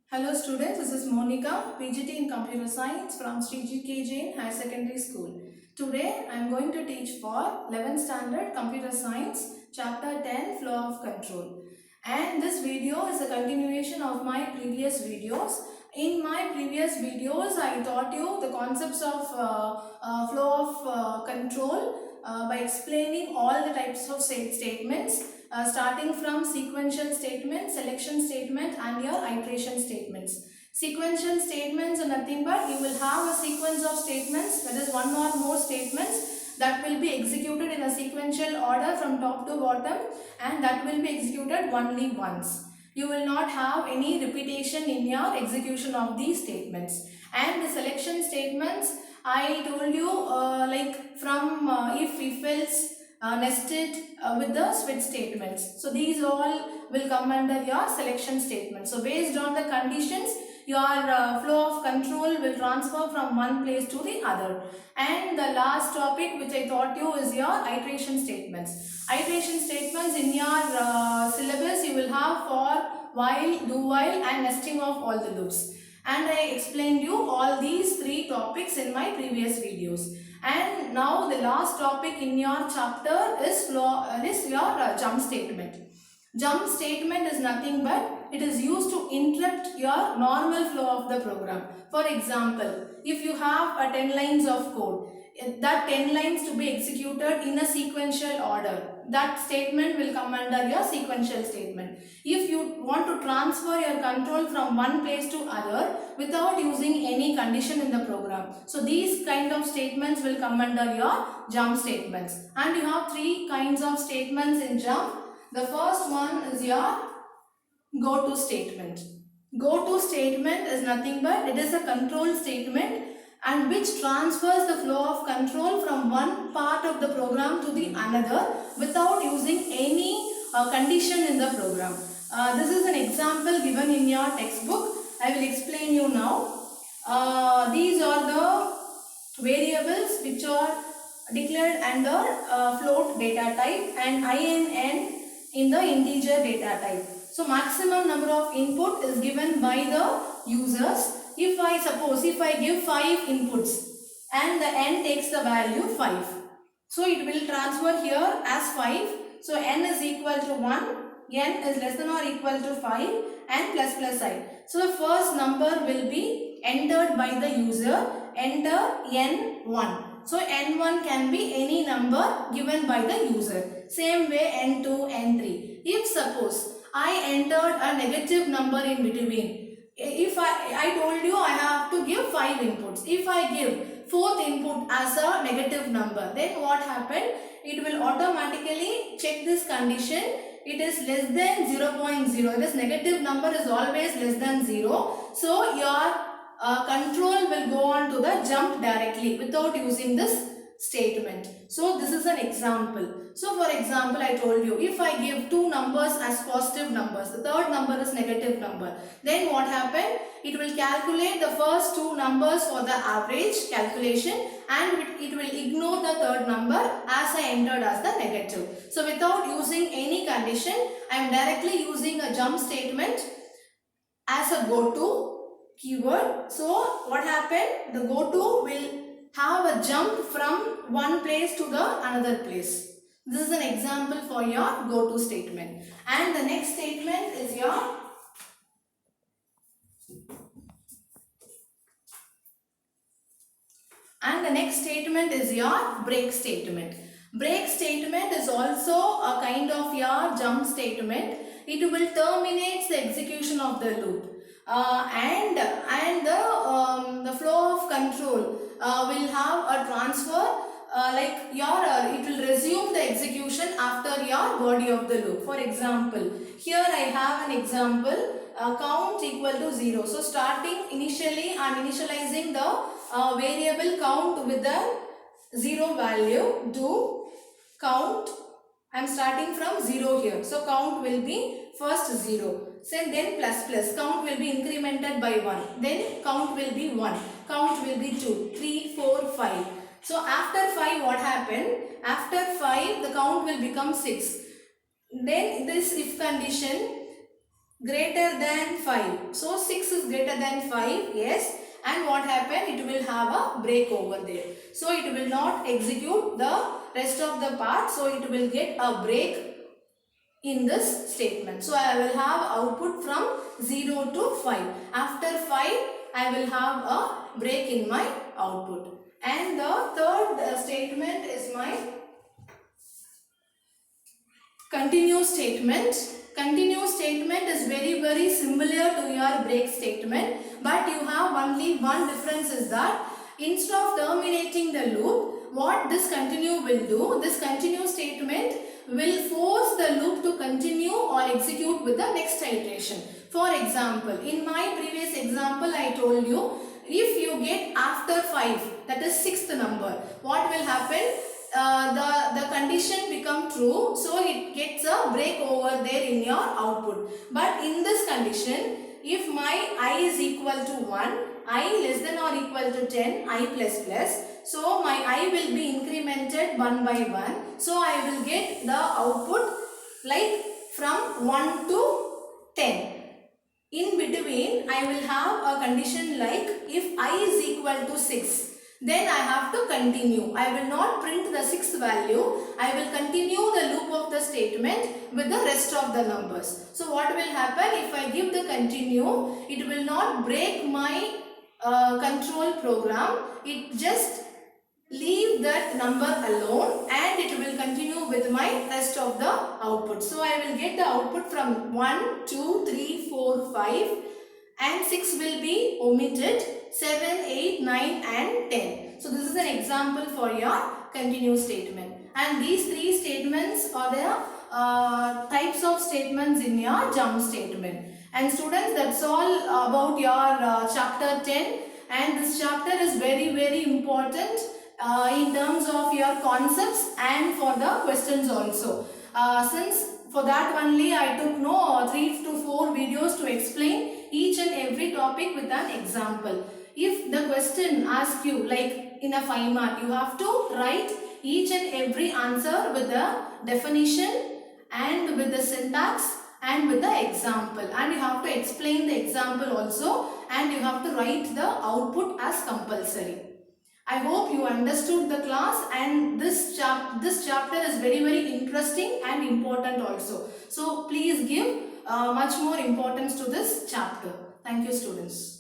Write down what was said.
Hello students, this is Monica, PGT in Computer Science from Sri G.K. Jain Higher Secondary School. Today I am going to teach for 11th Standard Computer Science Chapter 10 Flow of Control. And this video is a continuation of my previous videos. In my previous videos I taught you the concepts of flow of control by explaining all the types of statements starting from sequential statement, selection statement and your iteration statements. Sequential statements are nothing but you will have a sequence of statements, that is one or more statements that will be executed in a sequential order from top to bottom, and that will be executed only once. You will not have any repetition in your execution of these statements. And the selection statements, I told you like from if else, nested with the switch statements. So these all will come under your selection statement. So based on the conditions, your flow of control will transfer from one place to the other. And the last topic which I taught you is your iteration statements. Iteration statements in your syllabus you will have for while, do while and nesting of all the loops. And I explained you all these three topics in my previous videos. And now the last topic in your chapter is your jump statement. Jump statement is nothing but it is used to interrupt your normal flow of the program. For example, if you have a 10 lines of code, that 10 lines to be executed in a sequential order, that statement will come under your sequential statement. If you want to transfer your control from one place to other without using any condition in the program, so these kind of statements will come under your jump statements. And you have three kinds of statements in jump. The first one is your go to statement. Go to statement is nothing but it is a control statement and which transfers the flow of control from one part of the program to the another without using any condition in the program. This is an example given in your textbook. I will explain you now. These are the variables which are declared under float data type and int in the integer data type. So maximum number of input is given by the users. If I give 5 inputs and the n takes the value 5. So it will transfer here as 5. So n is equal to 1, n is less than or equal to 5 and plus plus I. So the first number will be entered by the user. Enter n1. So n1 can be any number given by the user. Same way n2, n3. If suppose I entered a negative number in between, if I told you I have to give 5 inputs. If I give 4th input as a negative number, then what happened? It will automatically check this condition. It is less than 0.0. This negative number is always less than 0. So your control will go on to the jump directly without using this statement. So this is an example. So for example, I told you if I give two numbers as positive numbers, the third number is negative number, then what happened? It will calculate the first two numbers for the average calculation and it will ignore the third number as I entered as the negative. So without using any condition, I am directly using a jump statement as a go to keyword. So what happened? The go to will have a jump from one place to the another place. This is an example for your go to statement. And the next statement is your break statement. Break statement is also a kind of your jump statement. It will terminate the execution of the loop. And the flow of control will have a transfer it will resume the execution after your body of the loop. For example, here I have an example, count equal to 0. So starting initially I am initializing the variable count with the 0 value. Do count, I am starting from 0 here. So count will be first 0. Then plus plus. Count will be incremented by 1. Then count will be 1. Count will be 2, 3, 4, 5. So after 5 what happened? After 5 the count will become 6. Then this if condition, greater than 5. So 6 is greater than 5, yes. And what happened? It will have a break over there. So it will not execute the rest of the part. So it will get a break in this statement. So I will have output from 0 to 5. After 5, I will have a break in my output. And the third statement is my continue statement. Continue statement is very similar to your break statement, but you have only one difference is that instead of terminating the loop, what this continue will do, this continue statement will force the loop to continue or execute with the next iteration. For example, in my previous example I told you, if you get after 5, that is sixth number, what will happen? The condition become true, so it gets a break over there in your output. But in this condition, if my I is equal to 1, I less than or equal to 10, I plus plus, so my I will be incremented 1 by 1. So I will get the output like from 1 to 10. In between, I will have a condition like if I is equal to 6, then I have to continue. I will not print the sixth value. I will continue the loop of the statement with the rest of the numbers. So what will happen if I give the continue? It will not break my control program. It just leave that number alone and it will continue with my rest of the output. So I will get the output from 1, 2, 3, 4, 5 and 6 will be omitted, 7, 8, 9 and 10. So this is an example for your continue statement. And these three statements are the types of statements in your jump statement. And students, that's all about your chapter 10. And this chapter is very important in terms of your concepts and for the questions also. Since for that only I took 3 to 4 videos to explain each and every topic with an example. If the question asks you like in a 5 mark, you have to write each and every answer with the definition and with the syntax and with the example, and you have to explain the example also, and you have to write the output as compulsory. I hope you understood the class, and this chapter is very interesting and important also. So please give much more importance to this chapter. Thank you, students.